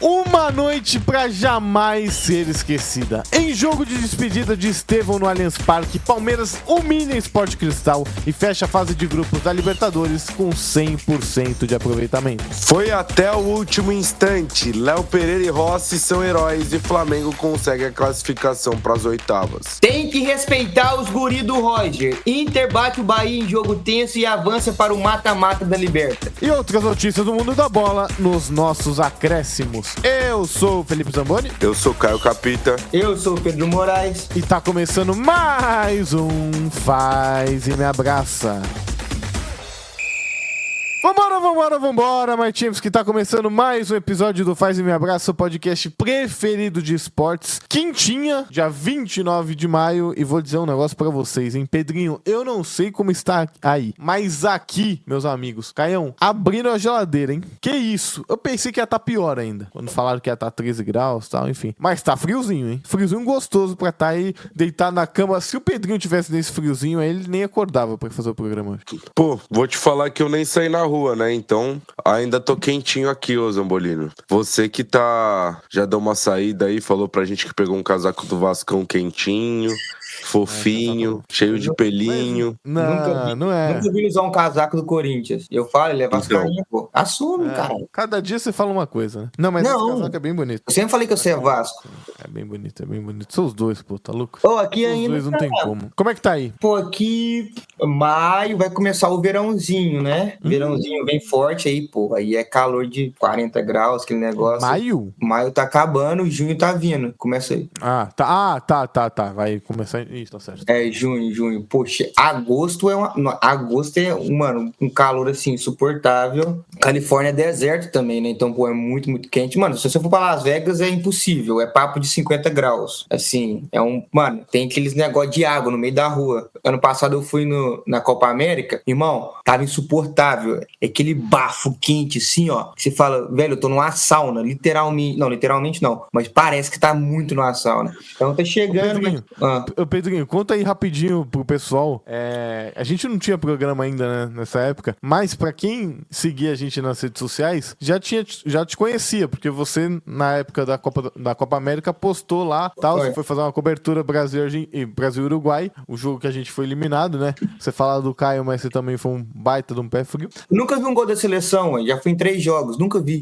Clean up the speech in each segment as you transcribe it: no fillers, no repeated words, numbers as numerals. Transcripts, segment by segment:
Uma noite pra jamais ser esquecida. Em jogo de despedida de Estevão no Allianz Parque, Palmeiras humilha Sport Cristal e fecha a fase de grupos da Libertadores com 100% de aproveitamento. Foi até o último instante. Léo Pereira e Rossi são heróis e Flamengo consegue a classificação para as oitavas. Tem que respeitar os guri do Roger. Inter bate o Bahia em jogo tenso e avança para o mata-mata da Liberta. E outras notícias do mundo da bola nos nossos acréscimos. Eu sou o Felipe Zamboni. Eu sou Caio Capita. Eu sou o Pedro Moraes. E tá começando mais um Faz e Me Abraça. Vambora, my times, que tá começando mais um episódio do Faz e Me Abraça, o podcast preferido de esportes. Quintinha, dia 29 de maio, e vou dizer um negócio pra vocês, hein, Pedrinho, eu não sei como está aí, mas aqui, meus amigos, Caião, abriram a geladeira, hein, que isso, eu pensei que ia estar pior ainda, quando falaram que ia estar 13 graus e tal, enfim, mas tá friozinho, hein, friozinho gostoso pra estar aí, deitado na cama. Se o Pedrinho tivesse nesse friozinho, aí ele nem acordava pra fazer o programa hoje. Pô, vou te falar que eu nem saí na rua, né? Então, ainda tô quentinho aqui, ô Zambolino. Você que já deu uma saída aí, falou pra gente que pegou um casaco do Vascão quentinho, fofinho, cheio de pelinho. Não é. Nunca vi ele usar um casaco do Corinthians. Eu falo, ele é vascaíno, pô. Assume, cara. Cada dia você fala uma coisa, né? Não, mas esse casaco é bem bonito. Eu sempre falei que você é Vasco. É bem bonito. São os dois, pô, tá louco? Pô, aqui os ainda. Dois não tem como. Como é que tá aí? Pô, aqui, maio vai começar o verãozinho, né? Verãozinho bem forte aí, pô. Aí é calor de 40 graus, aquele negócio. Maio? Maio tá acabando, junho tá vindo. Começa aí. Tá. Vai começar. Isso, tá certo. É, junho. Poxa, agosto é, mano, um calor assim, insuportável. Califórnia é deserto também, né? Então, pô, é muito, muito quente. Mano, se você for pra Las Vegas, é impossível. É papo de 50 graus. Assim, mano, tem aqueles negócios de água no meio da rua. Ano passado eu fui na Copa América. Irmão, tava insuportável. É aquele bafo quente, assim, ó. Você fala, velho, eu tô numa sauna. Literalmente não. Mas parece que tá muito numa sauna. Então tá chegando. Pedrinho, conta aí rapidinho pro pessoal. A gente não tinha programa ainda, né, nessa época, mas pra quem seguia a gente nas redes sociais, já te conhecia, porque você, na época da Copa América, postou lá, tal, você foi fazer uma cobertura Brasil e Uruguai, o jogo que a gente foi eliminado, né? Você fala do Caio, mas você também foi um baita de um pé frio. Nunca vi um gol da seleção, já fui em 3 jogos, nunca vi.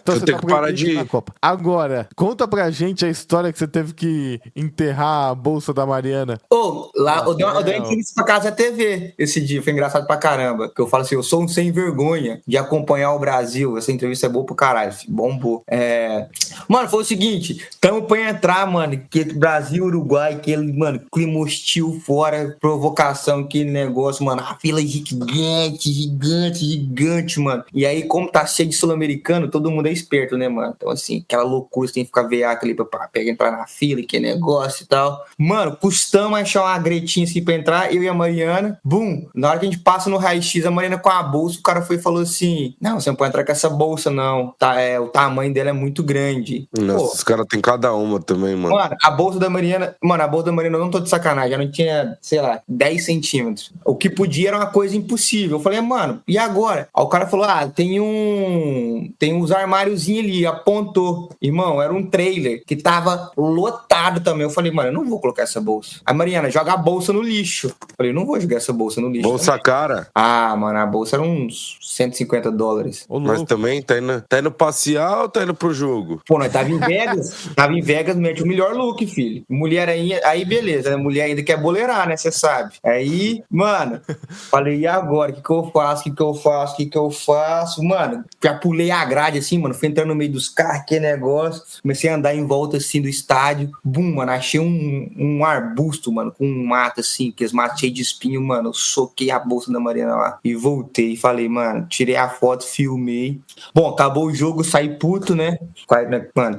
Então você tá que parar de ir na Copa. Agora, conta pra gente a história que você teve que enterrar a bolsa da Mariana. Eu dei uma entrevista pra Casa TV esse dia, foi engraçado pra caramba, que eu falo assim, eu sou um sem vergonha de acompanhar o Brasil, essa entrevista é boa pro caralho, bombou. Mano, foi o seguinte, tamo pra entrar, mano, que Brasil, Uruguai, mano, clima hostil fora, provocação, aquele negócio, mano, a fila gigante, mano. E aí, como tá cheio de sul-americano, todo mundo é esperto, né, mano? Então, assim, aquela loucura, você tem que ficar veaco ali pra entrar na fila, que negócio e tal. Mano, custamos achar uma gretinha assim pra entrar, eu e a Mariana. Bum! Na hora que a gente passa no raio-x, a Mariana com a bolsa, o cara foi e falou assim: não, você não pode entrar com essa bolsa, não. O tamanho dela é muito grande. Nossa, os caras têm cada uma também, mano. Mano, a bolsa da Mariana, eu não tô de sacanagem, já não tinha, sei lá, 10 centímetros. O que podia era uma coisa impossível. Eu falei, mano, e agora? Aí o cara falou, tem uns armáriozinhos ali, apontou. Irmão, era um trailer que tava lotado também. Eu falei, mano, eu não vou colocar essa bolsa. A Mariana, joga a bolsa no lixo. Eu falei, eu não vou jogar essa bolsa no lixo. Bolsa cara? Mano, a bolsa era uns $150. Mas também tá indo passear ou tá indo pro jogo? Pô, nós tava em Vegas, mete o melhor look, filho. Mulher aí beleza, né? Mulher ainda quer boleirar, né? Você sabe. Aí, mano, falei, e agora? O que eu faço? Mano, já pulei a grade assim, mano, fui entrando no meio dos carros, que negócio. Comecei a andar em volta assim do estádio. Bum, mano, achei um arbusto, mano, com um mato assim, que os matos cheios de espinho, mano. Eu soquei a bolsa da Mariana lá e voltei. Falei, mano, tirei a foto, filmei. Bom, acabou o jogo, saí puto, né? Mano,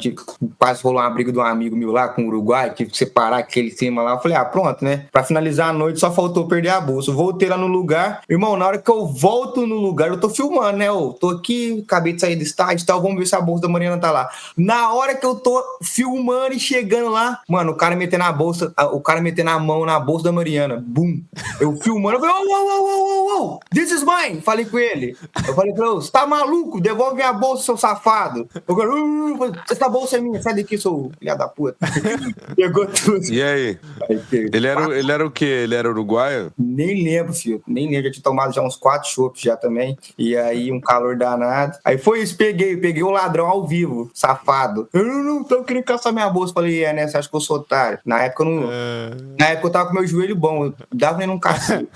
quase rolou uma briga de um amigo meu lá com o Uruguai, tive que separar aquele cima lá. Eu falei, pronto, né? Pra finalizar a noite, só faltou perder a bolsa. Eu voltei lá no lugar. Irmão, na hora que eu volto no lugar, eu tô filmando, né? Eu tô aqui, acabei de sair do estádio e tal, vamos ver se a bolsa da Mariana tá lá. Na hora que eu tô filmando e chegando lá, mano, o cara metendo a bolsa bolsa, o cara metendo a mão na bolsa da Mariana. Bum! Eu filmando, eu falei, oh, this is mine! Falei com ele. Eu falei pra ele, você tá maluco? Devolve minha bolsa, seu safado. Eu falei, essa bolsa é minha, sai daqui, seu filho da puta. Pegou tudo. E aí? Ele era o quê? Ele era uruguaio? Nem lembro, filho. Nem lembro. Já tinha tomado já uns 4 chopps já também. E aí, um calor danado. Aí foi isso, peguei o ladrão ao vivo, safado. Eu não tô querendo caçar minha bolsa. Falei, né? Você acha que eu sou otário? Na época eu não. Na época eu tava com meu joelho bom. Eu dava nem num cacete.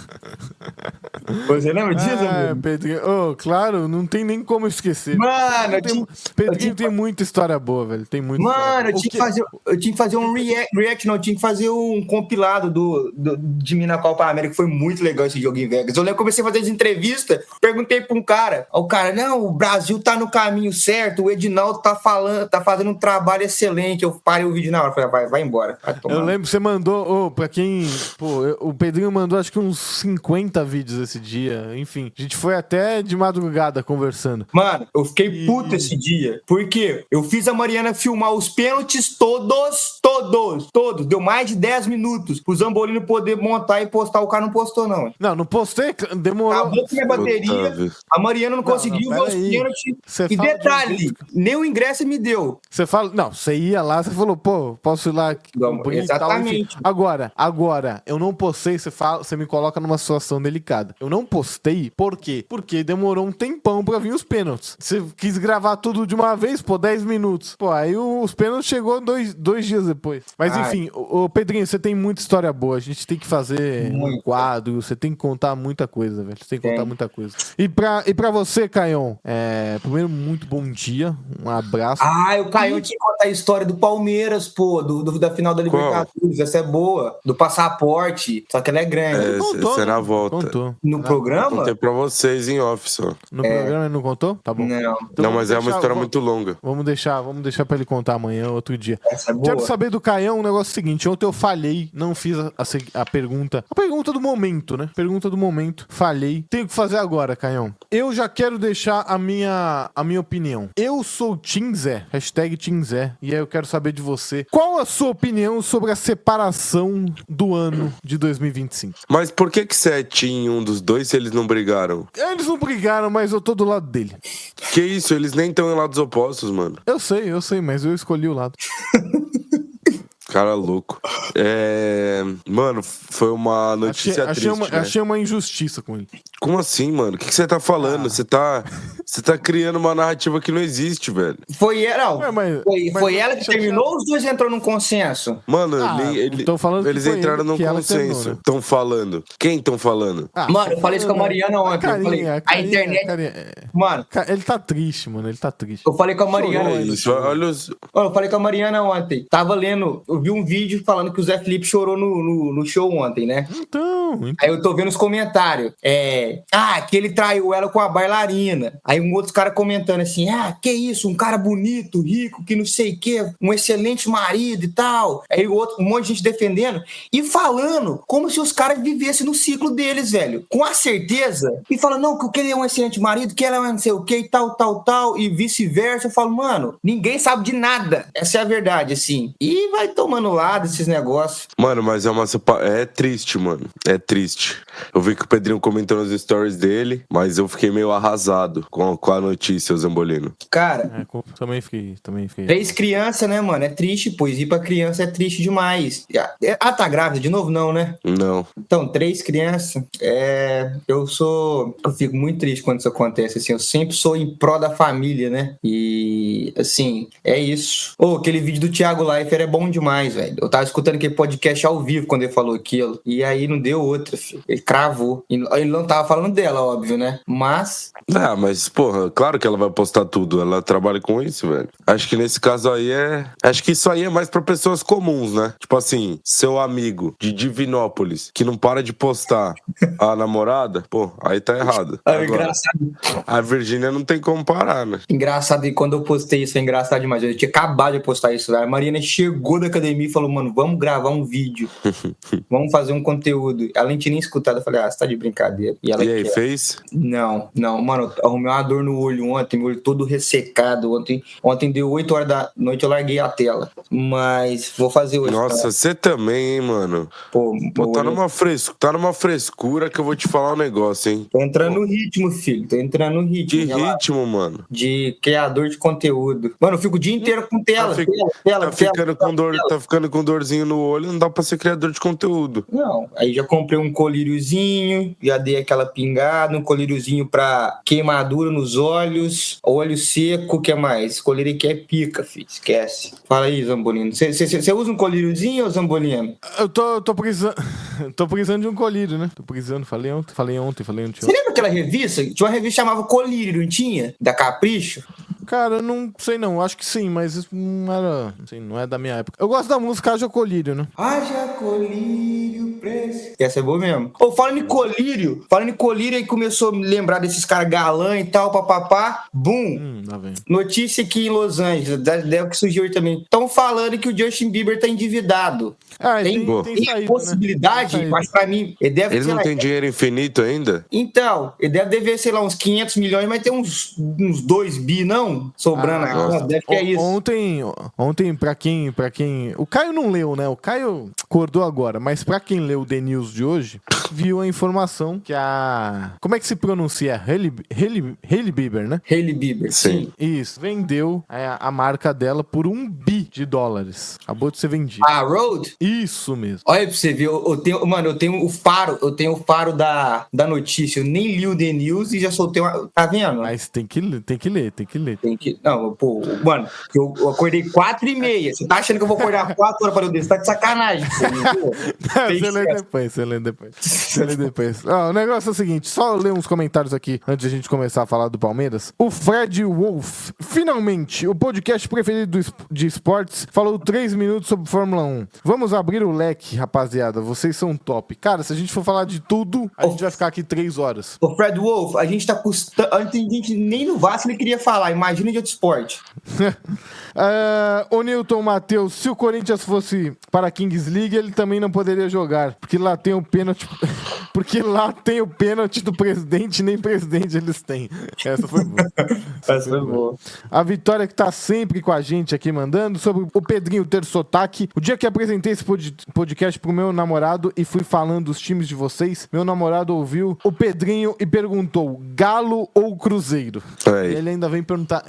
Você lembra disso, amigo? Pedrinho. Claro, não tem nem como esquecer. Mano, Pedrinho tem muita história boa, velho. Tem muita Mano, eu tinha que fazer um react, não, eu tinha que fazer um compilado de mim na Copa América. Foi muito legal esse jogo em Vegas. Eu lembro que comecei a fazer as entrevistas, perguntei pra um cara, o cara, não, o Brasil tá no caminho certo, o Edinaldo tá fazendo um trabalho excelente. Eu parei o vídeo na hora, falei, vai embora. Eu lembro que você mandou, pra quem, o Pedrinho mandou acho que uns 50 vídeos esse dia, enfim. A gente foi até de madrugada conversando. Mano, eu fiquei puto esse dia, porque eu fiz a Mariana filmar os pênaltis todos. Deu mais de 10 minutos pro Zambolino poder montar e postar. O cara não postou, não. Não postei, demorou. Acabou com minha bateria, a Mariana não conseguiu ver os pênaltis. E detalhe, nem o ingresso me deu. Você fala, não, você ia lá, você falou, posso ir lá cumprir exatamente. E tal, agora, eu não postei, você me coloca numa situação delicada. Eu não postei, por quê? Porque demorou um tempão pra vir os pênaltis. Você quis gravar tudo de uma vez, 10 minutos. Aí os pênaltis chegou dois dias depois. Mas enfim, o Pedrinho, você tem muita história boa. A gente tem que fazer um quadro, você tem que contar muita coisa, velho. Você tem que contar muita coisa. E pra você, Caion, primeiro, muito bom dia. Um abraço. O Caion tinha que contar a história do Palmeiras, da final da Libertadores. Essa é boa. Do passaporte. Só que ela é grande. Essa era a volta. Contou. No programa? Contei pra vocês em off só. No programa ele não contou? Tá bom. Não. Então, não, mas é uma história muito longa. Vamos deixar pra ele contar amanhã, outro dia. Essa é boa. Quero saber do Caião um negócio seguinte. Ontem eu falhei, não fiz a pergunta. A pergunta do momento, né? Pergunta do momento. Falhei. Tenho que fazer agora, Caião. Eu já quero deixar a minha opinião. Eu sou Team Zé. Hashtag Team Zé. E aí eu quero saber de você. Qual a sua opinião sobre a separação do ano de 2025? Mas por que você é Team um dos dois se eles não brigaram? Eles não brigaram, mas eu tô do lado dele. Que isso? Eles nem estão em lados opostos, mano. Eu sei, mas eu escolhi o lado. Cara louco. Mano, foi uma notícia triste, né? Achei uma injustiça com ele. Como assim, mano? O que você tá falando? Você tá criando uma narrativa que não existe, velho. Foi ela que terminou ou os dois entrou num consenso? Mano, eles entraram num consenso. Estão falando. Quem estão falando? Mano, eu falei isso com a Mariana ontem. A internet... Mano... Ele tá triste, mano. Ele tá triste. Eu falei com a Mariana... Eu falei com a Mariana ontem. Tava lendo... Eu vi um vídeo falando que o Zé Felipe chorou no show ontem, né? Então... Aí eu tô vendo os comentários. Que ele traiu ela com a bailarina. Aí um outro cara comentando assim, que isso, um cara bonito, rico, que não sei o que, um excelente marido e tal. Aí um monte de gente defendendo e falando como se os caras vivessem no ciclo deles, velho. Com a certeza. E falando, não, que ele é um excelente marido, que ela é não sei o que e tal, e vice-versa. Eu falo, mano, ninguém sabe de nada. Essa é a verdade, assim. E vai tomando lado esses negócios. Mano, mas é triste, mano. É triste. Eu vi que o Pedrinho comentou nos stories dele, mas eu fiquei meio arrasado com a notícia, Zambolino. Cara... Também fiquei. 3 crianças, né, mano? É triste, pois ir pra criança é triste demais. Tá grávida de novo? Não, né? Não. Então, 3 crianças, eu fico muito triste quando isso acontece, assim, eu sempre sou em pró da família, né? E, assim, é isso. Aquele vídeo do Thiago Leifert é bom demais, velho. Eu tava escutando aquele podcast ao vivo quando ele falou aquilo, e aí não deu outra, filho. Ele cravou. E ele não tava falando dela, óbvio, né? Mas... mas, porra, claro que ela vai postar tudo, ela trabalha com isso, velho. Acho que nesse caso aí acho que isso aí é mais pra pessoas comuns, né? Tipo assim, seu amigo de Divinópolis, que não para de postar a namorada, aí tá errado. Agora, engraçado. A Virgínia não tem como parar, né? Engraçado, e quando eu postei isso, é engraçado demais. Eu tinha acabado de postar isso, velho. A Mariana chegou da academia e falou, mano, vamos gravar um vídeo. Vamos fazer um conteúdo. Ela nem tinha nem escutado. Eu falei, você tá de brincadeira. E Ela E aí, quer. fez? Não, mano, eu arrumei uma dor no olho ontem, meu olho todo ressecado. Ontem deu 8 horas da noite, eu larguei a tela. Mas vou fazer hoje. Nossa, você também, hein, mano? Pô, Pô, meu tá olho... numa frescura que eu vou te falar um negócio, hein? Tô entrando no ritmo, filho. Tô entrando no ritmo. Que relaxa. ritmo, mano. De criador de conteúdo. Mano, eu fico o dia inteiro com tela. Tá ficando com dorzinho no olho, não dá pra ser criador de conteúdo. Não, aí já comprei um colíriozinho, já dei aquela pingada, um colíriozinho pra queimadura nos olhos, olho seco, o que mais? Colírio aqui é pica, filho, esquece. Fala aí, Zambolino. Você usa um colíriozinho, ou Zambolino? Eu tô precisando. Tô precisando de um colírio, né? Tô precisando, falei ontem. Você lembra aquela revista? Tinha uma revista que chamava Colírio, não tinha? Da Capricho? Cara, eu não sei não, acho que sim, mas isso não era. Assim, não é da minha época. Eu gosto da música Haja Colírio, né? Haja colírio, preço. Essa é boa mesmo. Ô, falando em colírio, aí começou a me lembrar desses caras galã e tal, papapá. Bum! Lá vem. Notícia aqui em Los Angeles, deve que surgiu hoje também. Estão falando que o Justin Bieber tá endividado. Ah, Tem saído, possibilidade, Né? mas pra mim, ele deve Ele não tem dinheiro infinito ainda? Então, ele deve dever, sei lá, uns 500 milhões, mas tem uns 2 bi, não? Sobrando Ah, aqui, deve que é isso. Ontem pra quem... O Caio não leu, né? O Caio acordou agora, mas pra quem leu o The News de hoje, viu a informação que a... Como é que se pronuncia? Hailey Bieber, né? Hailey Bieber, sim. Isso. Vendeu a marca dela por $1 bi. Acabou de ser vendido. A Road? Isso mesmo. Olha pra você ver, eu tenho o faro da notícia. Eu nem li o The News e já soltei uma... Tá vendo? Mas tem que ler. Não, pô, mano, eu acordei 4h30. Você tá achando que eu vou acordar 4 horas para o Você tá de sacanagem. Você lê depois. Ó, o negócio é o seguinte, só ler uns comentários aqui antes de a gente começar a falar do Palmeiras. O Fred Wolf, finalmente, o podcast preferido de esportes, falou 3 minutos sobre Fórmula 1. Vamos abrir o leque, rapaziada. Vocês são top. Cara, se a gente for falar de tudo, a gente vai ficar aqui 3 horas. O Fred Wolf, a gente tá custando... A gente nem no Vasco ele queria falar. Imagina de outro esporte. O Newton Matheus, se o Corinthians fosse para a Kings League, ele também não poderia jogar, porque lá tem o pênalti do presidente, nem presidente eles têm. Essa foi boa. A Vitória, que tá sempre com a gente aqui mandando sobre o Pedrinho ter sotaque. O dia que apresentei esse podcast pro meu namorado e fui falando dos times de vocês, meu namorado ouviu o Pedrinho e perguntou: Galo ou Cruzeiro? Aí. Ele ainda vem perguntar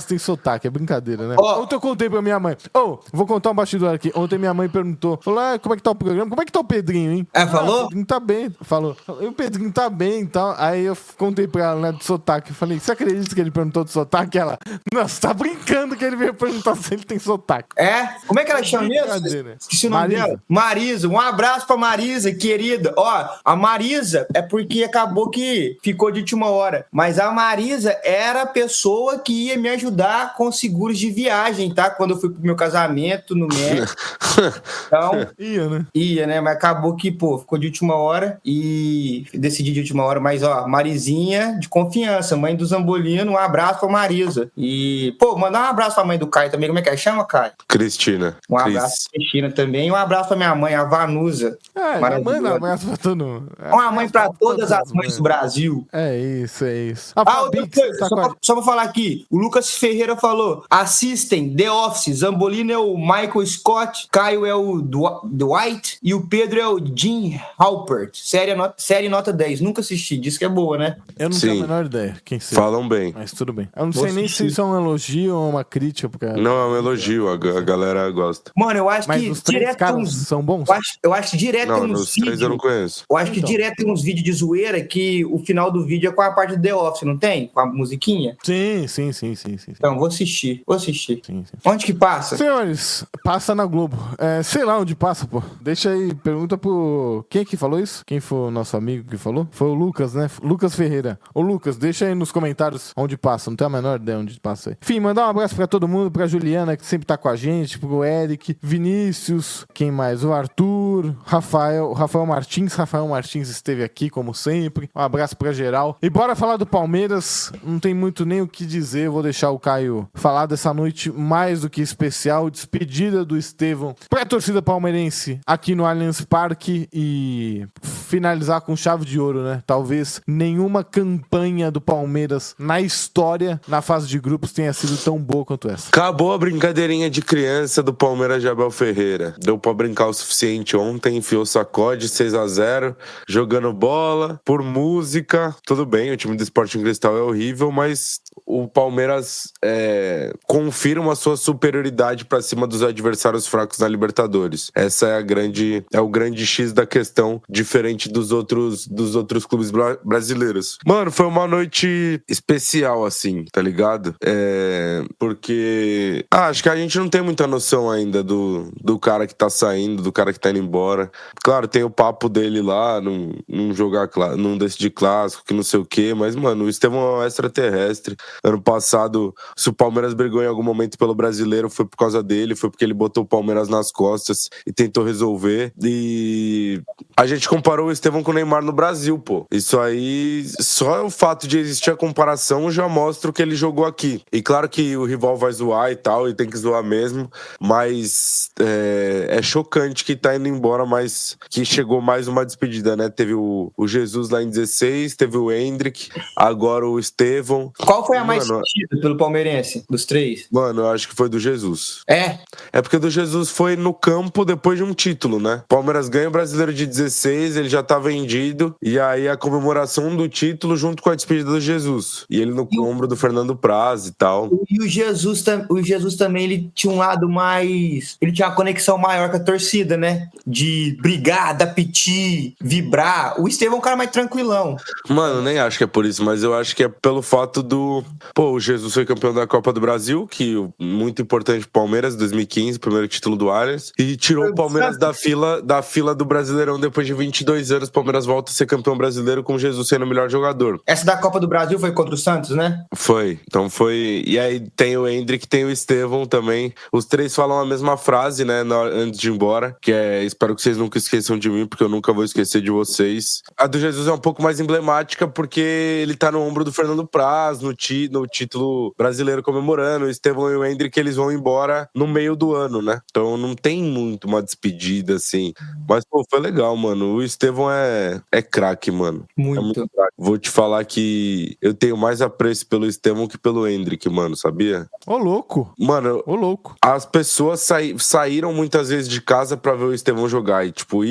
se tem sotaque, é brincadeira, né? Ó. Ontem eu contei pra minha mãe. Vou contar um bastidor aqui. Ontem minha mãe perguntou, falou, como é que tá o programa? Como é que tá o Pedrinho, hein? Falou? O Pedrinho tá bem, falou. E o Pedrinho tá bem e tal. Aí eu contei pra ela, né, do sotaque. Eu falei, você acredita que ele perguntou do sotaque? Ela, nossa, tá brincando que ele veio perguntar se ele tem sotaque. Como é que ela chama mesmo? Brincadeira. Esqueci o nome Marisa. dela. Marisa, um abraço pra Marisa, querida. Ó, a Marisa é porque acabou que ficou de última hora. Mas a Marisa era a pessoa que ia me ajudar com seguros de viagem, tá? Quando eu fui pro meu casamento no México. Então, Ia, né? mas acabou que, ficou de última hora e decidi de última hora. Mas, Marizinha, de confiança, mãe do Zambolino, um abraço pra Marisa. E, mandar um abraço pra mãe do Caio também. Como é que ela chama, Caio? Cristina. Um abraço pra Cristina também. E um abraço pra minha mãe, a Vanusa. Manda um abraço pra todo mundo. Uma mãe pra todas as mães do Brasil. É isso. Outra coisa, só pra falar aqui, o Lucas Ferreira falou, assistem The Office, Zambolino é o Michael Scott, Caio é o Dwight e o Pedro é o Jim Halpert. Série nota 10, nunca assisti, diz que é boa, né? Eu não tenho a menor ideia quem seja. Falam bem. Mas tudo bem. Eu não sei nem se isso é um elogio ou uma crítica. Porque... Não, é um elogio, a galera gosta. Mano, eu acho mas que os três caras são bons? Eu acho que direto não, tem uns os três eu não conheço. Eu acho que direto tem uns vídeos de zoeira que o final do vídeo é com a parte do The Office, não tem? Com a musiquinha? Sim. Então, vou assistir. Sim. Onde que passa? Senhores, passa na Globo. Sei lá onde passa, pô. Deixa aí, pergunta pro... Quem que falou isso? Quem foi o nosso amigo que falou? Foi o Lucas, né? Lucas Ferreira. Ô, Lucas, deixa aí nos comentários onde passa. Não tenho a menor ideia onde passa aí. Enfim, mandar um abraço pra todo mundo, pra Juliana, que sempre tá com a gente, pro Eric, Vinícius, quem mais? O Arthur, Rafael Martins. Rafael Martins esteve aqui, como sempre. Um abraço pra geral. E bora falar do Palmeiras. Não tem muito nem o que dizer. Vou deixar o Caio falar dessa noite mais do que especial. Despedida do Estevão pra torcida palmeirense aqui no Allianz Parque. E finalizar com chave de ouro, né? Talvez nenhuma campanha do Palmeiras na história, na fase de grupos, tenha sido tão boa quanto essa. Acabou a brincadeirinha de criança do Palmeiras de Abel Ferreira. Deu pra brincar o suficiente ontem, enfiou sacode 6-0, jogando bola, por música. Tudo bem, o time do Sporting Cristal é horrível, mas o Palmeiras confirma a sua superioridade pra cima dos adversários fracos na Libertadores. Essa é o grande X da questão, diferente dos outros clubes brasileiros. Mano, foi uma noite especial, assim, tá ligado? Porque acho que a gente não tem muita noção ainda do cara que tá saindo, do cara que tá indo embora. Claro, tem o papo dele lá, não decidir clássico, que não sei o quê, mas, mano, o Estevão é um extraterrestre. Ano passado, se o Palmeiras brigou em algum momento pelo brasileiro, foi por causa dele, foi porque ele botou o Palmeiras nas costas e tentou resolver. E a gente comparou o Estevão com o Neymar no Brasil, pô. Isso aí, só o fato de existir a comparação já mostra o que ele jogou aqui. E claro que o rival vai zoar e tal, e tem que zoar mesmo, mas é chocante que tá indo embora, mas que chegou mais uma despedida, né? Teve o Jesus lá em 16, teve o Endrick, agora o Estevão. Qual foi a mais sentida pelo palmeirense, dos três? Mano, eu acho que foi do Jesus. É porque do Jesus foi no campo depois de um título, né? Palmeiras ganha o Brasileiro de 16, ele já tá vendido, e aí a comemoração do título junto com a despedida do Jesus. E ele no ombro do Fernando Praz e tal. E o Jesus também, ele tinha um lado mais... Ele tinha uma conexão maior com a torcida, né? De brigar, dar piti, vibrar. O Estevão é um cara mais tranquilão. Mano, nem acho que é por isso, mas eu acho que é pelo fato do... Pô, o Jesus foi campeão da Copa do Brasil, que muito importante pro Palmeiras, 2015, primeiro título do Allianz, e tirou o Palmeiras da fila do Brasileirão depois de 22 anos. O Palmeiras volta a ser campeão brasileiro com o Jesus sendo o melhor jogador. Essa da Copa do Brasil foi contra o Santos, né? Foi, então foi... E aí tem o Endrick, tem o Estevão também. Os três falam a mesma frase, né, antes de ir embora, que é: espero que vocês nunca esqueçam de mim, porque eu nunca vou esquecer de vocês. A do Jesus é um pouco mais emblemática, porque ele tá no ombro do Fernando Praz, no título brasileiro comemorando. O Estevão e o Endrick, eles vão embora no meio do ano, né? Então não tem muito uma despedida, assim. Mas, pô, foi legal, mano. O Estevão é craque, mano. Muito. Craque. Vou te falar que eu tenho mais apreço pelo Estevão que pelo Endrick, mano, sabia? Ô, louco. Mano, as pessoas saíram muitas vezes de casa pra ver o Estevão jogar. E, tipo,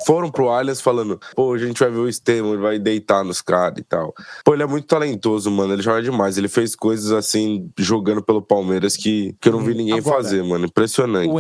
foram pro Allianz falando: pô, a gente vai ver o Estevão, ele vai deitar nos caras e tal. Pô, ele é muito talentoso, mano. Ele joga demais. Ele fez coisas assim, jogando pelo Palmeiras, que eu não vi ninguém fazer, mano. Impressionante.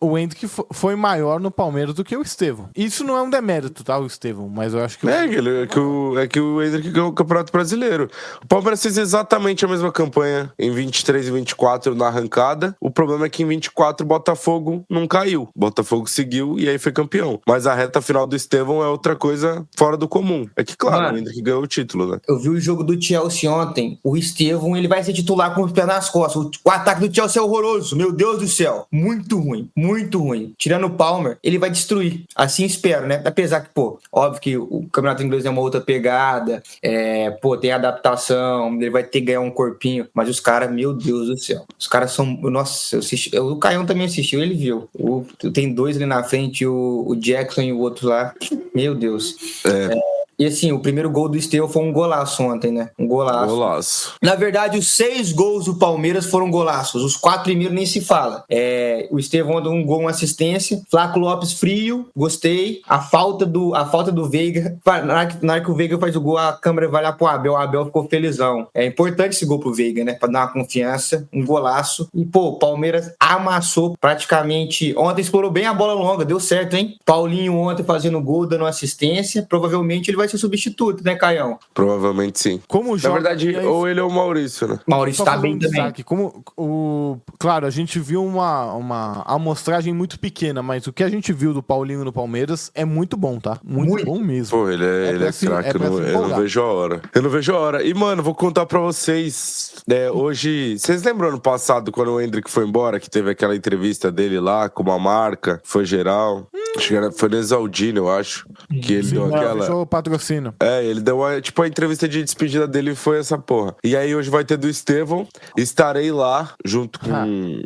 O Endrick foi maior no Palmeiras do que o Estevão. Isso não é um demérito, tá, o Estevão, mas eu acho que... É que o Endrick ganhou o Campeonato Brasileiro. O Palmeiras fez exatamente a mesma campanha em 23 e 24 na arrancada. O problema é que em 24 o Botafogo não caiu. O Botafogo seguiu e aí foi campeão. Mas a reta final do Estevão é outra coisa fora do comum. É que, claro, o Endrick ganhou o título, né? Eu vi o jogo do Chelsea ontem. O Estevão, ele vai ser titular com os pés nas costas. O ataque do Chelsea é horroroso. Meu Deus do céu. Muito ruim. Muito ruim. Tirando o Palmer, ele vai destruir. Assim espero, né? Apesar que, pô, óbvio que o campeonato inglês é uma outra pegada. Tem adaptação. Ele vai ter que ganhar um corpinho. Mas os caras, meu Deus do céu. Os caras são... Nossa, eu assisti. O Caião também assistiu, ele viu. Tem dois ali na frente, o Jackson e o outro lá. Meu Deus. E assim, o primeiro gol do Estevão foi um golaço ontem, né? Um golaço. Na verdade, os 6 gols do Palmeiras foram golaços. Os 4 primeiros nem se fala. O Estevão deu um gol, uma assistência. Flaco Lopes frio, gostei. A falta do Veiga. Na hora que o Veiga faz o gol, a câmera vai lá pro Abel. O Abel ficou felizão. É importante esse gol pro Veiga, né? Pra dar uma confiança. Um golaço. E, pô, o Palmeiras amassou praticamente. Ontem explorou bem a bola longa. Deu certo, hein? Paulinho ontem fazendo gol, dando assistência. Provavelmente ele vai ser substituto, né, Caião? Provavelmente sim. Na verdade, ou ele ou o Maurício, né? Maurício tá bem também. Claro, a gente viu uma amostragem muito pequena, mas o que a gente viu do Paulinho no Palmeiras é muito bom, tá? Muito bom mesmo. Pô, ele é craque, eu não vejo a hora. E, mano, vou contar pra vocês, hoje... Vocês lembram ano passado, quando o Endrick foi embora, que teve aquela entrevista dele lá, com uma marca, foi geral? Acho que foi no Exaldino, eu acho, que ele deu aquela... Fechou o patrocínio patrocínio. Ele deu a entrevista de despedida dele foi essa porra. E aí hoje vai ter do Estevão. Estarei lá junto com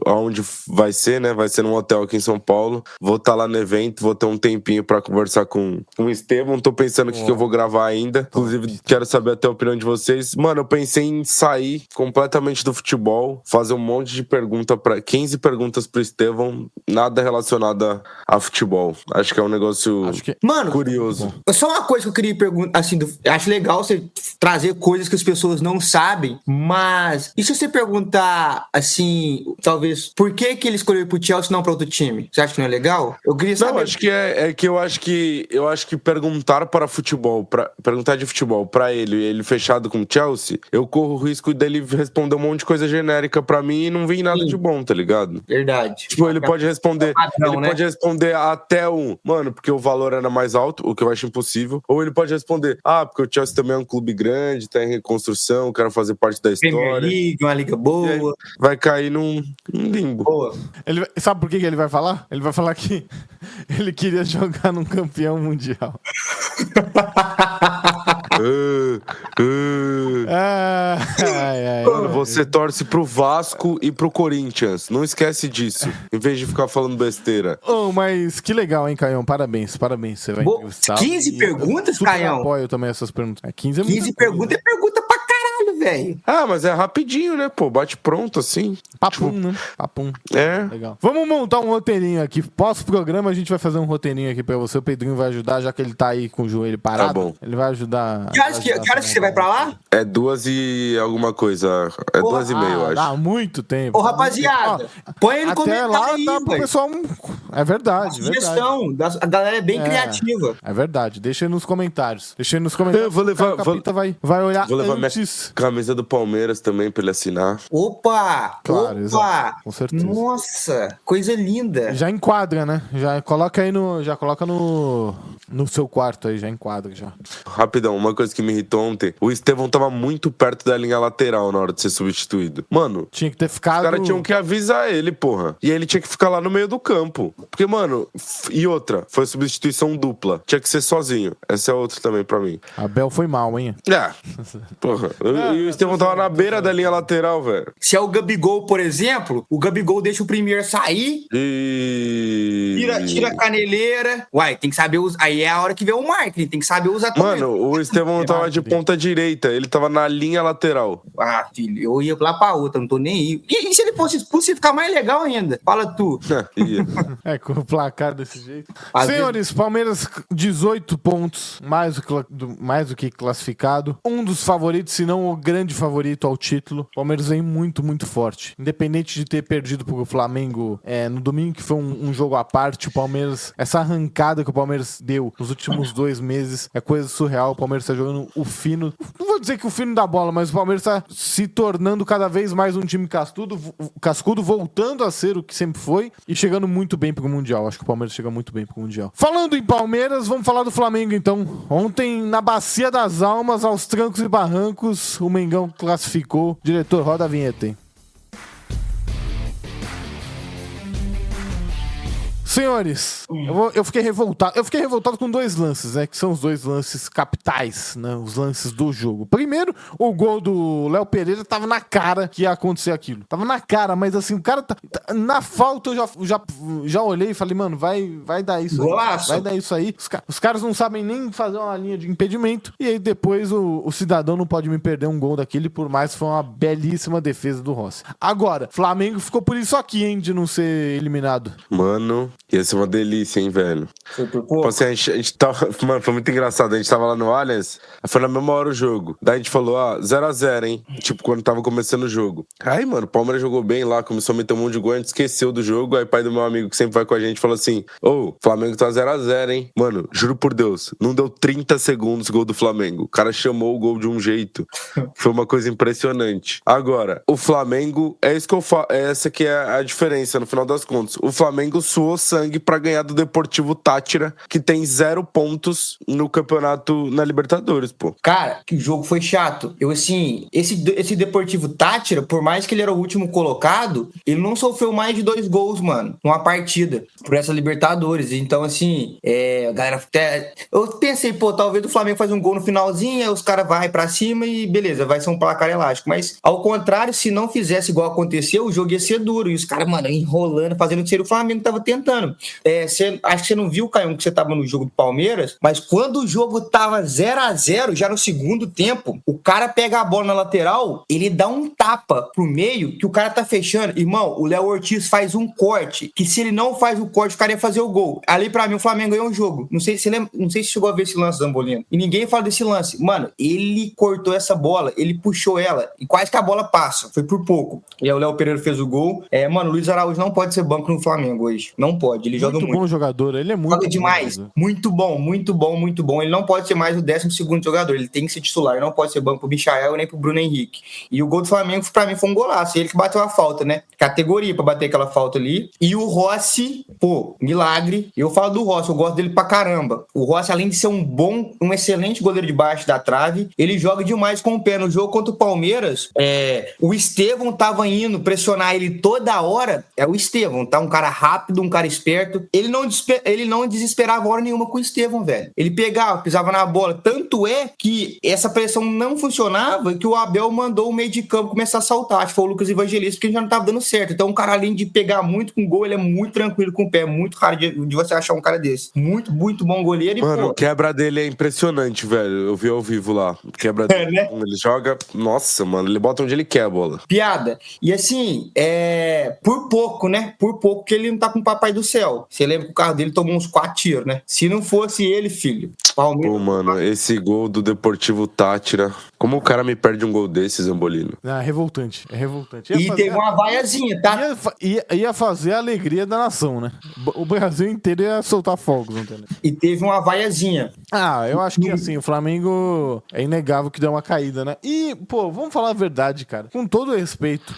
onde vai ser, né? Vai ser num hotel aqui em São Paulo. Vou estar lá no evento, vou ter um tempinho pra conversar com o Estevão. Tô pensando o que eu vou gravar ainda. Inclusive, quero saber até a opinião de vocês. Mano, eu pensei em sair completamente do futebol, fazer um monte de 15 perguntas pro Estevão, nada relacionada a futebol. Acho que é um negócio Mano, curioso. Só uma coisa que eu queria perguntar, assim, acho legal você trazer coisas que as pessoas não sabem, mas e se você perguntar, assim, talvez, por que ele escolheu ir pro Chelsea e não pra outro time? Você acha que não é legal? Eu queria saber. Não, acho que eu acho que perguntar para futebol, perguntar de futebol pra ele fechado com o Chelsea, eu corro o risco dele responder um monte de coisa genérica pra mim e não vir nada de bom, tá ligado? Verdade. Tipo, ele pode responder, Pode responder até mano, porque o valor era mais alto, o que eu acho impossível, ou ele pode responder, porque o Chelsea também é um clube grande, tá em reconstrução, quero fazer parte da história. Premier League, uma liga boa. Vai cair num limbo. Boa. Sabe por que ele vai falar? Ele vai falar que ele queria jogar num campeão mundial. Mano, você torce pro Vasco e pro Corinthians. Não esquece disso. Em vez de ficar falando besteira. Mas que legal, hein, Caião? Parabéns. Você vai entrevistar. 15 perguntas, Caião? Eu apoio também essas perguntas. 15 perguntas é pergunta pra caralho, velho. Mas é rapidinho, né, pô? Bate pronto, assim. Papum, né? Papum. É. Legal. Vamos montar um roteirinho aqui. Pós-programa, a gente vai fazer um roteirinho aqui pra você. O Pedrinho vai ajudar, já que ele tá aí com o joelho parado. Tá bom. Ele vai ajudar. Que horas que você vai pra lá? É 2 e alguma coisa. É 2h30, eu acho. Há muito tempo. Ô, rapaziada, põe ele no até comentário lá aí, dá pro velho. pessoal. É verdade. Sugestão. A galera é bem criativa. É verdade. Deixa aí nos comentários. Eu vou levar. O Capita vai olhar Vou levar antes. minha camisa do Palmeiras também pra ele assinar. Opa! Claro, opa! exato. Com certeza. Nossa, coisa linda. Já enquadra, né? Já coloca aí já coloca no seu quarto aí, já enquadra já. Rapidão, uma coisa que me irritou ontem. O Estevão tava muito perto da linha lateral na hora de ser substituído. Mano, tinha que ter ficado. Os caras tinham que avisar ele, porra. E aí ele tinha que ficar lá no meio do campo. Porque, mano, e outra, foi substituição dupla. Tinha que ser sozinho. Essa é outra também pra mim. Abel foi mal, hein? Porra. E o Estevão tava na beira da linha lateral, velho. Se é o Gabigol, por exemplo, o Gabigol deixa o primeiro sair. Tira a caneleira. Uai, tem que saber usar. Aí é a hora que vem o marketing, tem que saber usar também. Mano, o Estevão tava de ponta direita, ele tava na linha lateral. Filho, eu ia lá pra outra, não tô nem aí. E se ele fosse expulso, ia ficar mais legal ainda. Fala tu. Com o placar desse jeito. Senhores, Palmeiras 18 pontos, mais do que classificado. Um dos favoritos, se não o grande favorito ao título. Palmeiras vem muito, muito forte. Independente de ter perdido pro Flamengo no domingo, que foi um jogo à parte, o Palmeiras, essa arrancada que o Palmeiras deu nos últimos 2 meses é coisa surreal. O Palmeiras tá jogando o fino. Não vou dizer que o fino da bola, mas o Palmeiras tá se tornando cada vez mais um time cascudo, voltando a ser o que sempre foi e chegando muito bem pro Mundial. Acho que o Palmeiras chega muito bem pro Mundial. Falando em Palmeiras, vamos falar do Flamengo então. Ontem, na Bacia das Almas, aos trancos e barrancos, o Mengão classificou. Diretor, roda a vinheta, hein? Senhores, eu fiquei revoltado. Eu fiquei revoltado com 2 lances, né? Que são os 2 lances capitais, né? Os lances do jogo. Primeiro, o gol do Léo Pereira tava na cara que ia acontecer aquilo. Tava na cara, mas assim, o cara na falta eu já olhei e falei, mano, vai dar isso. Golaço. Vai dar isso aí. Os caras não sabem nem fazer uma linha de impedimento. E aí depois o cidadão não pode me perder um gol daquele, por mais que foi uma belíssima defesa do Rossi. Agora, Flamengo ficou por isso aqui, hein, de não ser eliminado. Mano, ia ser uma delícia, hein, velho. Foi por pouco. Assim, a gente tava... Mano, foi muito engraçado. A gente tava lá no Allianz, foi na mesma hora o jogo. Daí a gente falou, 0x0, hein? Tipo, quando tava começando o jogo. Aí, mano, o Palmeiras jogou bem lá, começou a meter um monte de gol, a gente esqueceu do jogo. Aí o pai do meu amigo, que sempre vai com a gente, falou assim, Flamengo tá 0x0, hein? Mano, juro por Deus, não deu 30 segundos gol do Flamengo. O cara chamou o gol de um jeito. Foi uma coisa impressionante. Agora, o Flamengo, é isso que eu falo, essa que é a diferença, no final das contas. O Flamengo suou sangue pra ganhar do Deportivo Táchira, que tem 0 pontos no campeonato na Libertadores, pô. Cara, que o jogo foi chato. Eu, assim, esse Deportivo Táchira, por mais que ele era o último colocado, ele não sofreu mais de 2 gols, mano, numa partida, por essa Libertadores. Então, assim, a galera até... Eu pensei, pô, talvez o Flamengo faz um gol no finalzinho, aí os caras vão pra cima e beleza, vai ser um placar elástico. Mas, ao contrário, se não fizesse igual aconteceu, o jogo ia ser duro. E os caras, mano, enrolando, fazendo o que o Flamengo tava tentando. Acho que você não viu, Caio, que você tava no jogo do Palmeiras, mas quando o jogo tava 0-0, já no segundo tempo, o cara pega a bola na lateral, ele dá um tapa pro meio, que o cara tá fechando. Irmão, o Léo Ortiz faz um corte, que se ele não faz o corte, o cara ia fazer o gol. Ali, pra mim, o Flamengo ganhou o jogo. Não sei se chegou a ver esse lance, Zambolino. E ninguém fala desse lance. Mano, ele cortou essa bola, ele puxou ela, e quase que a bola passa. Foi por pouco. E aí o Léo Pereira fez o gol. Mano, o Luiz Araújo não pode ser banco no Flamengo hoje. Não pode, ele joga muito. Muito bom jogador, ele é muito joga demais. Jogador. Muito bom, muito bom, muito bom. Ele não pode ser mais o 12º jogador, ele tem que ser titular, ele não pode ser banco pro Michael nem pro Bruno Henrique. E o gol do Flamengo, pra mim, foi um golaço. Ele que bateu a falta, né? Categoria pra bater aquela falta ali. E o Rossi, pô, milagre. Eu falo do Rossi, eu gosto dele pra caramba. O Rossi, além de ser um excelente goleiro debaixo da trave, ele joga demais com o pé. No jogo contra o Palmeiras, o Estevão tava indo pressionar ele toda hora. É o Estevão, tá? Um cara rápido, um cara esperto. Ele não desesperava hora nenhuma com o Estevão, velho. Ele pegava, pisava na bola. Tanto é que essa pressão não funcionava, que o Abel mandou o meio de campo começar a saltar. Acho que foi o Lucas Evangelista, porque ele já não tava dando certo. Então, um cara, além de pegar muito com gol, ele é muito tranquilo com o pé. É muito raro de você achar um cara desse. Muito, muito bom goleiro. Mano, o quebra dele é impressionante, velho. Eu vi ao vivo lá. O quebra dele, né? Ele joga... Nossa, mano, ele bota onde ele quer a bola. Piada. E assim, por pouco, né? Por pouco que ele não tá com o papai do céu. Você lembra que o carro dele tomou uns 4 tiros, né? Se não fosse ele, filho, Palmeiras... Pô, mano, esse gol do Deportivo Táchira... Como o cara me perde um gol desse, Zambolino? É revoltante, é revoltante. E teve uma vaiazinha, tá? Ia fazer a alegria da nação, né? O Brasil inteiro ia soltar fogos, entendeu? E teve uma vaiazinha. Eu acho que assim, o Flamengo é inegável que deu uma caída, né? E, pô, vamos falar a verdade, cara. Com todo respeito,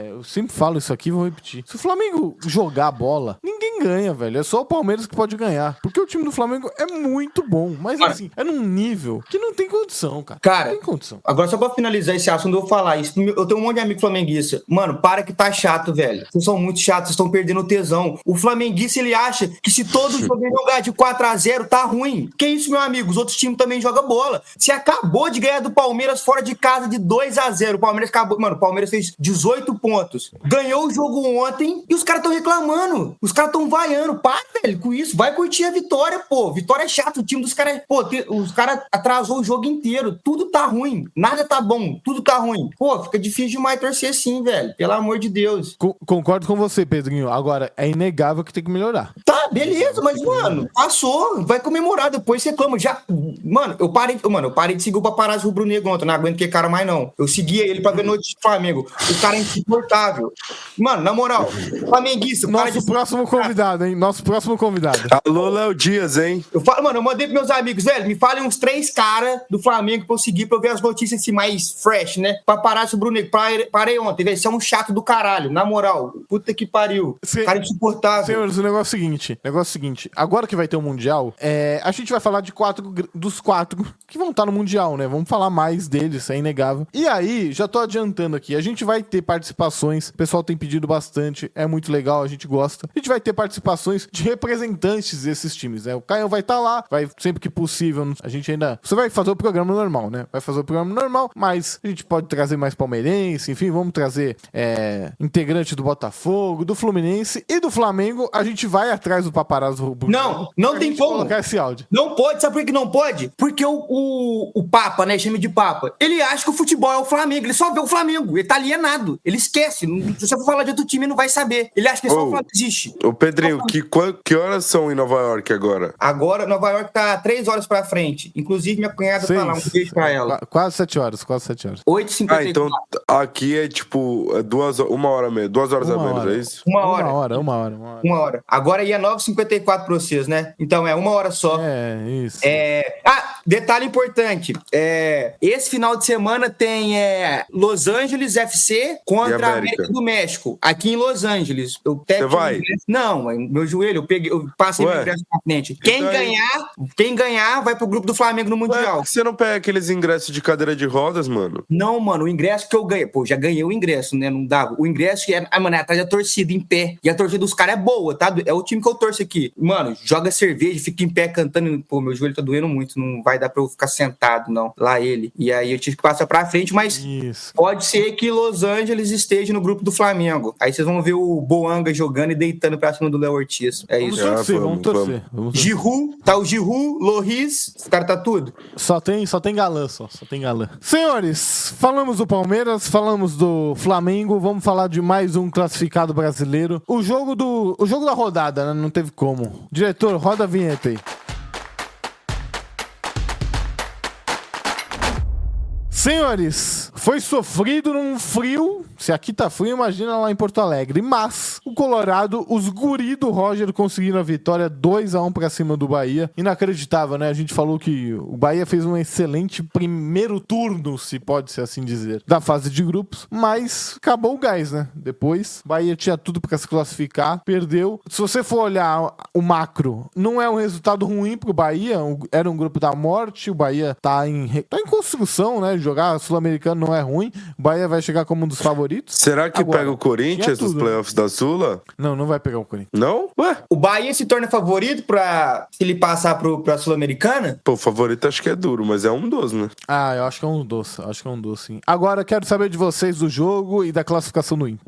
eu sempre falo isso aqui e vou repetir. Se o Flamengo jogar a bola, ninguém ganha, velho. É só o Palmeiras que pode ganhar. Porque o time do Flamengo é muito bom. Mas assim, é num nível que não tem condição, cara. Cara, não tem condição. Agora só pra finalizar esse assunto, eu vou falar isso. Eu tenho um monte de amigo flamenguista. Mano, para que tá chato, velho. Vocês são muito chatos, vocês estão perdendo o tesão. O flamenguista, ele acha que se todo jogo jogar de 4-0, tá ruim. Que isso, meu amigo? Os outros times também jogam bola. Você acabou de ganhar do Palmeiras fora de casa de 2-0. O Palmeiras acabou... Mano, o Palmeiras fez 18 pontos. Ganhou o jogo ontem e os caras estão reclamando. Os caras estão vaiando. Para, velho, com isso. Vai curtir a vitória, pô. Vitória é chato. O time dos caras... Pô, os caras atrasou o jogo inteiro. Tudo tá ruim. Nada tá bom. Tudo tá ruim. Pô, fica difícil demais torcer sim, velho. Pelo amor de Deus. Concordo com você, Pedrinho. Agora, é inegável que tem que melhorar. Tá, beleza, mas, mano, passou. Vai comemorar, depois você reclama. Já... Mano, eu parei de seguir o paparazzo rubro-negro ontem. Não aguento que cara mais, não. Eu seguia ele pra ver notícia do Flamengo. O cara é insuportável. Mano, na moral, flamenguista... Próximo convidado, hein? Nosso próximo convidado. Alô, Léo Dias, hein? Eu falo, mano, eu mandei pros meus amigos, velho, me falem uns 3 caras do Flamengo pra eu seguir, pra eu ver as notícias assim mais fresh, né? Paparazzo rubro-negro. Parei ontem, velho. Você é um chato do caralho. Na moral. Puta que pariu. Cara insuportável. Senhores, o negócio é o seguinte. Agora que vai ter o Mundial, a gente vai falar de dos 4 que vão estar no Mundial, né? Vamos falar mais deles, é inegável. E aí, já tô adiantando aqui, a gente vai ter participações, o pessoal tem pedido bastante, é muito legal, a gente gosta. A gente vai ter participações de representantes desses times, né? O Caio vai estar lá, vai sempre que possível, a gente ainda... Você vai fazer o programa normal, né? Vai fazer o programa normal, mas a gente pode trazer mais palmeirense, enfim, vamos trazer integrante do Botafogo, do Fluminense e do Flamengo. A gente vai atrás do paparazzo rubro-negro. Não tem como colocar esse áudio. Não pode, sabe por que não pode? Porque o Papa, né, chama de Papa, ele acha que o futebol é o Flamengo, ele só vê o Flamengo, ele tá alienado, ele esquece, se você for falar de outro time, ele não vai saber, ele acha que só o Flamengo existe. Ô Pedrinho, que horas são em Nova York agora? Agora, Nova York tá 3 horas pra frente, inclusive minha cunhada tá lá, um beijo pra ela. Quase 7 horas. 8h54. Então aqui é tipo 1 hora mesmo, 2 horas a menos, é isso? Uma hora. Agora ia 9h54 pra vocês, né? Então é 1 hora só. Isso. Detalhe importante. Esse final de semana tem Los Angeles FC contra a América do México. Clássico aqui em Los Angeles. Você vai? Não, meu joelho, eu passei meu ingresso na frente. Quem ganhar vai pro grupo do Flamengo no Mundial. Por que você não pega aqueles ingressos de cadeira de rodas, mano? Não, mano, o ingresso que eu ganhei. Pô, já ganhei o ingresso, né? Não dava. O ingresso é. Ah, mano, é atrás da torcida, em pé. E a torcida dos caras é boa, tá? É o time que eu torço aqui. Mano, joga cerveja, fica em pé cantando. Pô, meu joelho tá doendo muito. Não vai dar pra eu ficar sentado, não. Lá ele. E aí eu tive que passar pra frente, mas pode ser que Los Angeles esteja no grupo do Flamengo. Aí vocês vão ver o Boanga jogando e deitando pra cima do Léo Ortiz. É isso. Vamos torcer. Giroud, tá o Giroud, Loris, os caras tá tudo. Só tem galã, só tem galã. Senhores, falamos do Palmeiras, falamos do Flamengo, vamos falar de mais um classificado brasileiro. O jogo da rodada, né? Não teve como. Diretor, roda a vinheta aí. Senhores, foi sofrido num frio. Se aqui tá frio, imagina lá em Porto Alegre. Mas o Colorado, os guri do Roger conseguiram a vitória 2-1 pra cima do Bahia. Inacreditável, né? A gente falou que o Bahia fez um excelente primeiro turno, se pode ser assim dizer, da fase de grupos. Mas acabou o gás, né? Depois, o Bahia tinha tudo pra se classificar, perdeu. Se você for olhar o macro, não é um resultado ruim pro Bahia. Era um grupo da morte. O Bahia tá em construção, né? Jogar sul-americano não é ruim. O Bahia vai chegar como um dos favoritos. Será que agora, pega o Corinthians nos playoffs da Sula? Não vai pegar o Corinthians. Não? Ué? O Bahia se torna favorito se ele passar pra Sul-Americana? Pô, o favorito acho que é duro, mas é um dos, né? Ah, eu acho que é um doce. sim. Agora, quero saber de vocês do jogo e da classificação do Inter.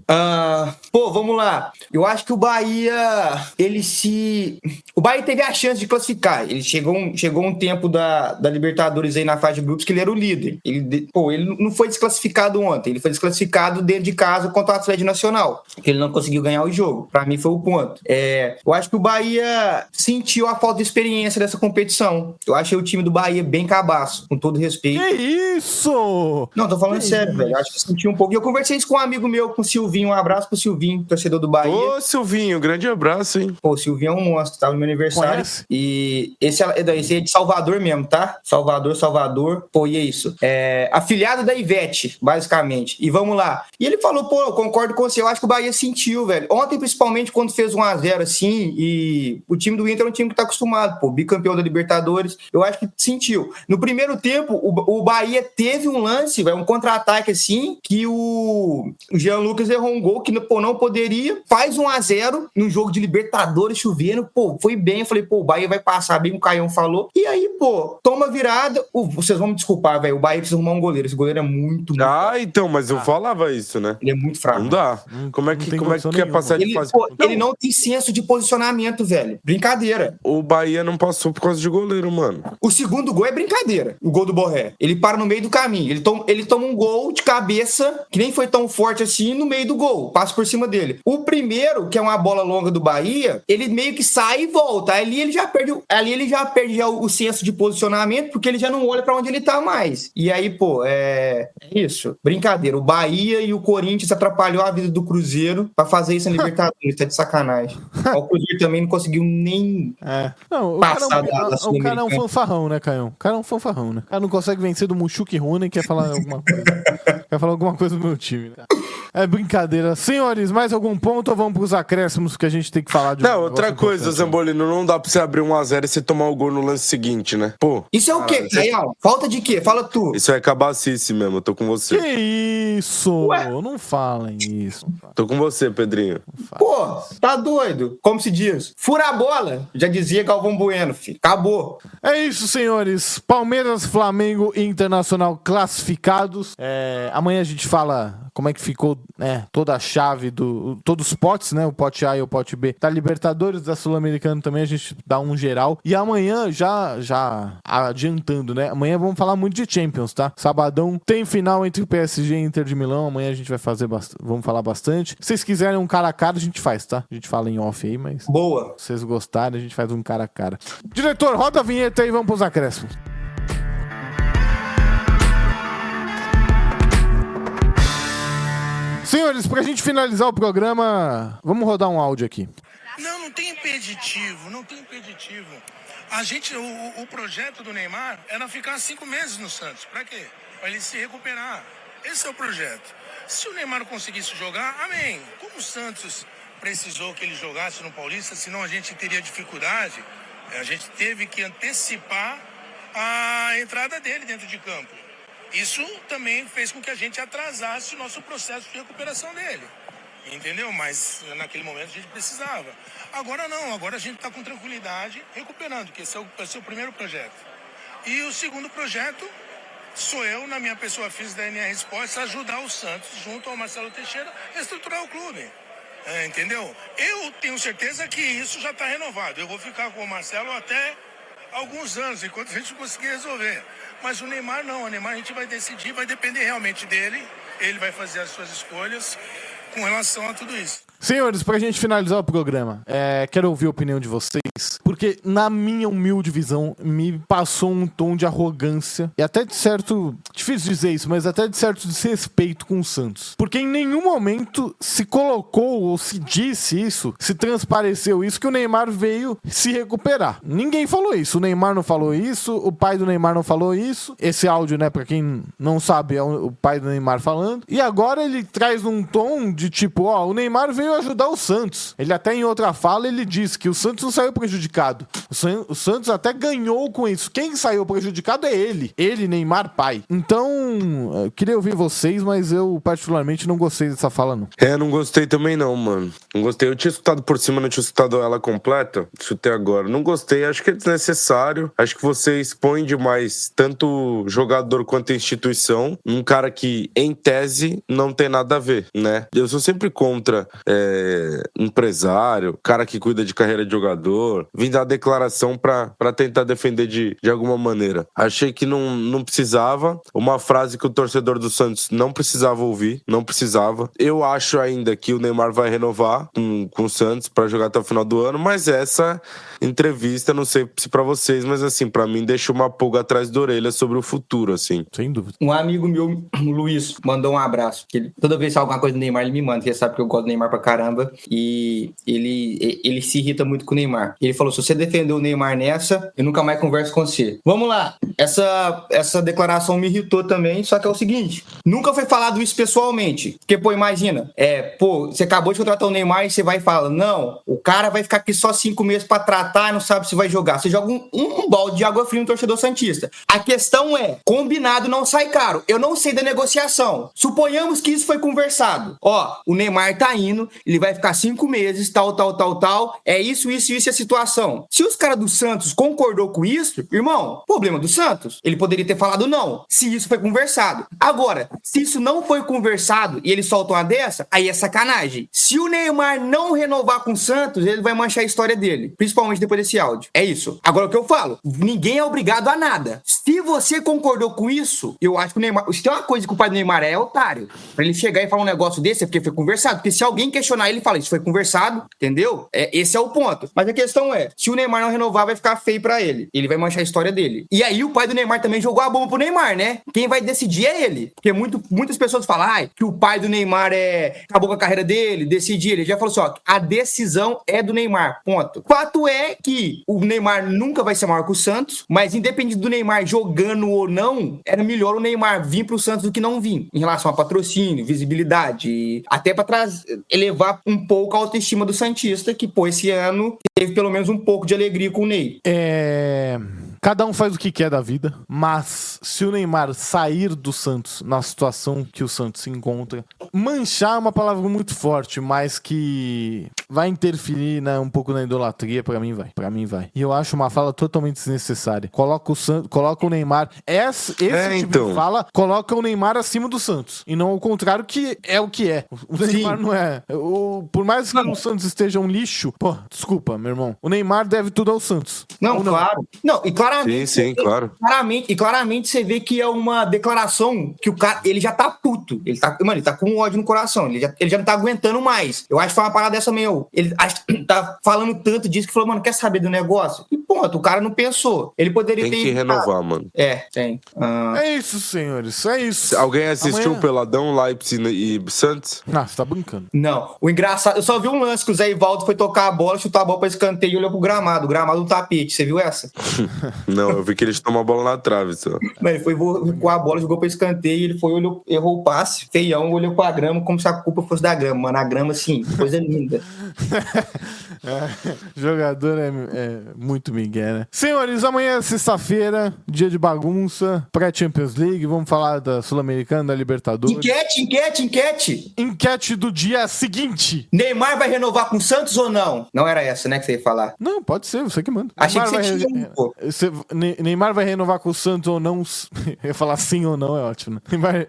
Pô, vamos lá. Eu acho que o Bahia, o Bahia teve a chance de classificar. Ele chegou um tempo da Libertadores aí na fase de grupos que ele era o líder. Ele não foi desclassificado ontem. Ele foi desclassificado dentro de casa contra o Atlético Nacional, que ele não conseguiu ganhar o jogo. Pra mim foi o ponto. Eu acho que o Bahia sentiu a falta de experiência dessa competição. Eu achei o time do Bahia bem cabaço, com todo respeito. Que isso? Não, tô falando sério, velho. Eu acho que senti um pouco. E eu conversei isso com um amigo meu, com o Silvinho. Um abraço pro Silvinho, torcedor do Bahia. Ô, Silvinho, grande abraço, hein? Pô, o Silvinho é um monstro, tava no meu aniversário. Conhece? E esse é de Salvador mesmo, tá? Salvador. Pô, e é isso. Afiliado da Ivete, basicamente. E vamos lá. E ele falou, pô, eu concordo com você, eu acho que o Bahia sentiu, velho. Ontem, principalmente, quando fez 1-0, assim, e o time do Inter é um time que tá acostumado, pô, bicampeão da Libertadores, eu acho que sentiu. No primeiro tempo, o Bahia teve um lance, velho, um contra-ataque, assim, que o Jean Lucas errou um gol que, pô, não poderia, faz 1-0 num jogo de Libertadores chovendo, pô, foi bem, eu falei, pô, o Bahia vai passar, bem o Caião falou, e aí, pô, toma virada, vocês vão me desculpar, velho, o Bahia precisa arrumar um goleiro, esse goleiro é muito então, mas eu falava isso, né? Ele é muito fraco. Não dá. Como é que quer passar de fase? Ele não tem senso de posicionamento, velho. Brincadeira. O Bahia não passou por causa de goleiro, mano. O segundo gol é brincadeira. O gol do Borré. Ele para no meio do caminho. Ele toma um gol de cabeça, que nem foi tão forte assim, no meio do gol. Passa por cima dele. O primeiro, que é uma bola longa do Bahia, ele meio que sai e volta. Ali ele já perde o senso de posicionamento, porque ele já não olha pra onde ele tá mais. E aí, pô, é isso. Brincadeira. O Bahia e o Corinthians atrapalhou a vida do Cruzeiro pra fazer isso na Libertadores. Tá de sacanagem. O Cruzeiro também não conseguiu nem passar da o cara é um fanfarrão, né, Caião? O cara é um fanfarrão, né? O cara não consegue vencer do Mushuki Runa e quer falar alguma coisa. Quer falar alguma coisa do meu time, né? É brincadeira. Senhores, mais algum ponto ou vamos pros acréscimos que a gente tem que falar de Não, outra coisa, Zambolino, não dá pra você abrir 1-0 e você tomar o gol no lance seguinte, né? Pô. Isso é o quê, Caião? Falta de quê? Fala tu. Isso é cabacice mesmo, eu tô com você. Que isso? Ué? Não falem isso. Tô com você, Pedrinho. Pô, tá doido? Como se diz? Fura a bola. Já dizia Galvão Bueno, filho. Acabou. É isso, senhores. Palmeiras, Flamengo e Internacional classificados. Amanhã a gente fala como é que ficou, né, toda a chave todos os potes, né, o pote A e o pote B da Libertadores, da Sul-Americana também, a gente dá um geral. E amanhã, já adiantando, né, amanhã vamos falar muito de Champions, tá? Sabadão tem final entre o PSG e Inter de Milão, amanhã a gente vai fazer vamos falar bastante. Se vocês quiserem um cara a cara, a gente faz, tá? A gente fala em off aí, mas... Boa. Se vocês gostarem, a gente faz um cara a cara. Diretor, roda a vinheta aí e vamos pros acréscimos. Senhores, pra gente finalizar o programa, vamos rodar um áudio aqui. Não tem impeditivo, não tem impeditivo. O projeto do Neymar era ficar 5 meses no Santos. Pra quê? Pra ele se recuperar. Esse é o projeto. Se o Neymar conseguisse jogar, amém. Como o Santos precisou que ele jogasse no Paulista, senão a gente teria dificuldade, a gente teve que antecipar a entrada dele dentro de campo. Isso também fez com que a gente atrasasse o nosso processo de recuperação dele. Entendeu? Mas naquele momento a gente precisava. Agora não, agora a gente está com tranquilidade recuperando, que esse é o primeiro projeto. E o segundo projeto sou eu, na minha pessoa física da NR Sports, ajudar o Santos, junto ao Marcelo Teixeira, a estruturar o clube. Entendeu? Eu tenho certeza que isso já está renovado. Eu vou ficar com o Marcelo até alguns anos, enquanto a gente conseguir resolver. Mas o Neymar não, o Neymar a gente vai decidir, vai depender realmente dele. Ele vai fazer as suas escolhas com relação a tudo isso. Senhores, pra gente finalizar o programa, quero ouvir a opinião de vocês, porque na minha humilde visão, me passou um tom de arrogância, e até de certo, difícil dizer isso, mas até de certo desrespeito com o Santos. Porque em nenhum momento se colocou ou se disse isso, se transpareceu isso, que o Neymar veio se recuperar. Ninguém falou isso, o Neymar não falou isso, o pai do Neymar não falou isso, esse áudio, né, pra quem não sabe, é o pai do Neymar falando, e agora ele traz um tom de tipo, o Neymar veio ajudar o Santos. Ele até em outra fala, ele disse que o Santos não saiu prejudicado. O Santos até ganhou com isso. Quem saiu prejudicado é ele. Ele, Neymar, pai. Então, eu queria ouvir vocês, mas eu particularmente não gostei dessa fala, não. Não gostei também não, mano. Não gostei. Eu tinha escutado por cima, não tinha escutado ela completa. Escutei agora. Não gostei. Acho que é desnecessário. Acho que você expõe demais tanto o jogador quanto a instituição. Um cara que, em tese, não tem nada a ver, né? Eu sou sempre contra empresário, cara que cuida de carreira de jogador, vim dar declaração pra tentar defender de alguma maneira. Achei que não precisava. Uma frase que o torcedor do Santos não precisava ouvir, não precisava. Eu acho ainda que o Neymar vai renovar com o Santos pra jogar até o final do ano, mas essa entrevista, não sei se pra vocês, mas assim, pra mim deixa uma pulga atrás da orelha sobre o futuro, assim. Sem dúvida. Um amigo meu, o Luiz, mandou um abraço. Toda vez que alguma coisa do Neymar, ele me manda, porque ele sabe que eu gosto do Neymar pra caramba, e ele se irrita muito com o Neymar. Ele falou, se você defender o Neymar nessa, eu nunca mais converso com você. Vamos lá, essa declaração me irritou também, só que é o seguinte, nunca foi falado isso pessoalmente, porque, imagina, você acabou de contratar o Neymar e você vai e fala, não, o cara vai ficar aqui só 5 meses pra tratar e não sabe se vai jogar. Você joga um balde de água fria no torcedor santista. A questão é, combinado não sai caro. Eu não sei da negociação. Suponhamos que isso foi conversado. O Neymar tá indo, ele vai ficar 5 meses, tal. É isso é a situação. Se os caras do Santos concordou com isso, irmão, problema do Santos. Ele poderia ter falado não, se isso foi conversado. Agora, se isso não foi conversado e eles soltam uma dessa, aí é sacanagem. Se o Neymar não renovar com o Santos, ele vai manchar a história dele, principalmente depois desse áudio. É isso. Agora, o que eu falo, ninguém é obrigado a nada. Se você concordou com isso, eu acho que o Neymar... Se tem uma coisa que o pai do Neymar é otário, pra ele chegar e falar um negócio desse, é porque foi conversado. Porque se alguém questionar ele, fala, isso foi conversado, entendeu? Esse é o ponto. Mas a questão é, se o Neymar não renovar, vai ficar feio pra ele. Ele vai manchar a história dele. E aí o pai do Neymar também jogou a bomba pro Neymar, né? Quem vai decidir é ele. Porque muitas pessoas falam, que o pai do Neymar acabou com a carreira dele, decidir. Ele já falou assim, a decisão é do Neymar, ponto. Fato é que o Neymar nunca vai ser maior que o Santos, mas independente do Neymar jogando ou não, era melhor o Neymar vir pro Santos do que não vir. Em relação a patrocínio, visibilidade, até pra elevar um pouco a autoestima do santista, que, esse ano teve pelo menos um pouco de alegria com o Ney. Cada um faz o que quer da vida, mas se o Neymar sair do Santos na situação que o Santos se encontra, manchar é uma palavra muito forte, mas que vai interferir, né, um pouco na idolatria, pra mim vai. E eu acho uma fala totalmente desnecessária. Coloca o Neymar, esse tipo de fala, coloca o Neymar acima do Santos, e não ao contrário, que é o que é. O Neymar não é. Por mais que o Santos esteja um lixo, desculpa, meu irmão, o Neymar deve tudo ao Santos. Não, claro. Não, e claramente... Sim, claro. Claramente você vê que é uma declaração que o cara, ele já tá puto. Ele tá com ódio no coração. Ele já não tá aguentando mais. Eu acho que foi uma parada dessa meio... Ele tá falando tanto disso que falou, quer saber do negócio? E ponto. O cara não pensou. Ele poderia Tem ter que evitado. renovar, mano. Tem. É isso, senhores. É isso. Alguém assistiu Amanhã- o Peladão, Leipzig e Santos? Ah, você tá brincando. Não. O engraçado... Eu só vi um lance que o Zé Ivaldo foi tocar a bola, chutar a bola pra escanteio e olhou pro gramado. O gramado do tapete. Você viu essa? Não, eu vi que eles tomam a bola na trave só. Mas ele foi com a bola, jogou pra escanteio, ele foi, olhou, errou o passe, feião, olhou pra grama como se a culpa fosse da grama, mano. A grama, assim, coisa linda. Jogador é muito migué, né? Senhores, amanhã é sexta-feira, dia de bagunça, pré-Champions League, vamos falar da Sul-Americana, da Libertadores. Enquete! Enquete do dia seguinte. Neymar vai renovar com o Santos ou não? Não era essa, né, que você ia falar? Não, pode ser, você que manda. Achei que Neymar você vai tinha, pô. Neymar vai renovar com o Santos ou não? Eu ia falar sim ou não, é ótimo, né?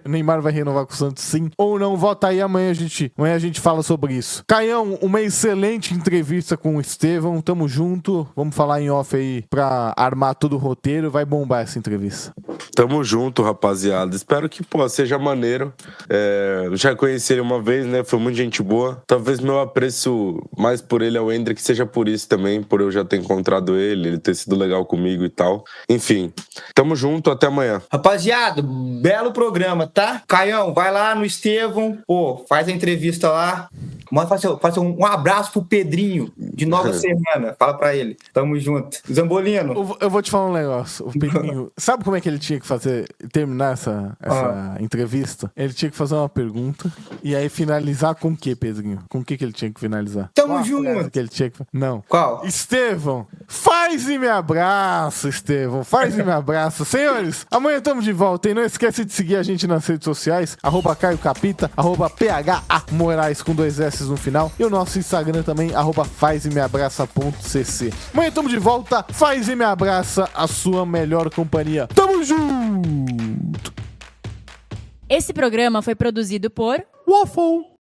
Neymar vai renovar com o Santos sim ou não? Vota aí, amanhã a gente fala sobre isso. Caião, uma excelente entrevista com o Estevão, tamo junto. Vamos falar em off aí pra armar todo o roteiro, vai bombar essa entrevista. Tamo junto, rapaziada. Espero que, pô, seja maneiro. Eu já conheci ele uma vez, né? Foi muito gente boa. Talvez meu apreço mais por ele ao Hendrick seja por isso também, por eu já ter encontrado ele ter sido legal comigo e tal. Enfim, tamo junto, até amanhã. Rapaziada, belo programa, tá? Caião, vai lá no Estevão, pô, faz a entrevista lá. Faz um abraço pro Pedrinho, de Nova Serrana. Fala pra ele. Tamo junto. Zambolino. Eu vou te falar um negócio. O Pedrinho, sabe como é que ele tinha que terminar essa entrevista? Ele tinha que fazer uma pergunta e aí finalizar com o que, Pedrinho? Com o que ele tinha que finalizar? Tamo Qual a junto. frase que ele tinha que... Não. Qual? Estevão, faz e me abraça, Estevão. Faz e me abraça. Senhores, amanhã estamos de volta. E não esquece de seguir a gente nas redes sociais, @CaioCapita, @PHAMoraes com 2 S no final. E o nosso Instagram também, @fazemeabraça.cc. Amanhã estamos de volta. Faz e me abraça, a sua melhor companhia. Tamo junto! Esse programa foi produzido por Waffle.